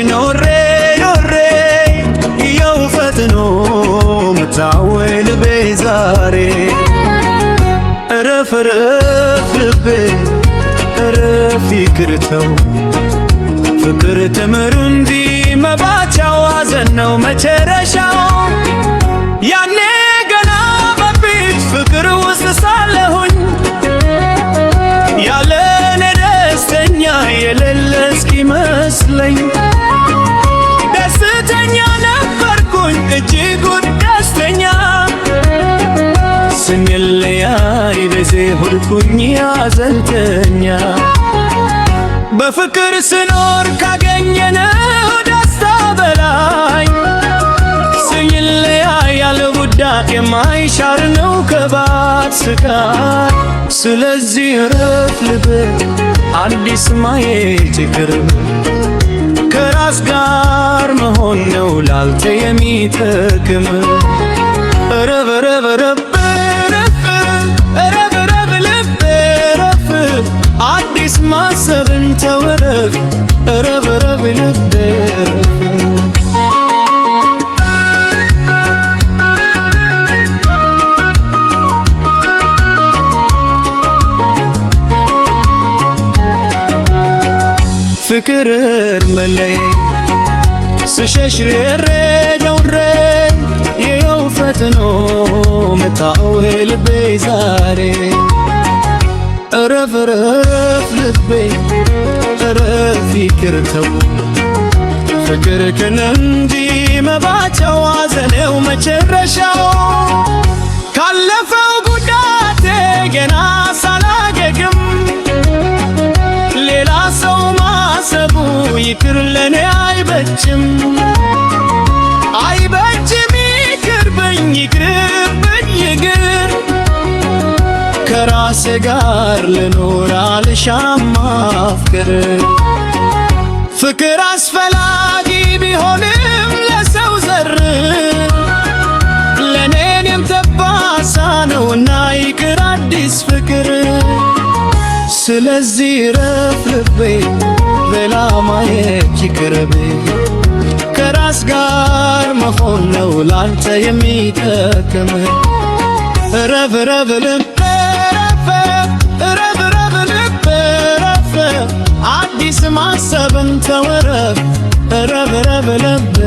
ኖሬ ኖሬ ይኸው ፈጥኖ መጣወይ ልቤ ዛሬ እረፍ እረፍ ልቤ እረፍ ይቅርተው ፍቅር ትምሩ እንጂ መባቻው ሐዘን ነው መጨረሻው ያኔ ገና በፊት ፍቅር ውስጥ ሳለሁኝ ያለኔ ደስተኛ የሌለ እስኪመስለኝ ደስተኛ ነበርኩኝ እጅጉን ደስተኛ ስንለያይ በዜ ሆንኩኝ ሐዘንተኛ በፍቅር ስኖር ካገኘነው ደስታ በላይ ስንለያይ ያለ ጉዳይ የማይሻር ነው ከባድ ስቃይ ስለዚህ እረፍ ልቤ አዲስ ማየት ይቅርብ ከራስ ጋር መሆን ነው ላንተ የሚጠቅም እረፍ እረፍ እረፍ እረፍ እረፍ ልቤ እረፍ አዲስ ማሰብን ተው እረፍ እረፍ እረፍ ልቤ ፍቅር መለየት ስሸሽ ሬሬ ደውሬ ይኸው ፈጥኖ መጣው ልቤ ዛሬ እረፍ እረፍ ልቤ እረፍ ይቅርተው ፍቅር ከእንጂ መባቻው ሐዘኔው መጨረሻው ካለፈው ጉዳቴ ገና ሳላገግም ሌላ ሰው ማሰቡ ይቅር ለኔ አይበጅም አይበጅም ይቅርብኝ ይቅርብኝ ይቅር ከራሴ ጋር ልኖር አልሻም ማፍቀር ፍቅር አስፈላጊ ቢሆንም ለሰው ዘር ለኔም ተባሳ ነውና ይቅር አዲስ ፍቅር ስለዚህ እረፍ ልቤ ሌላ ማየት ይቅርብ ከራስ ጋር መሆን ነው ላንተ የሚጠቅም እረፍ እረፍ ልቤ እረፍ እረፍ ልቤ እረፍ አዲስ ማሰብን ተው እረፍ እረፍ እረፍ ልቤ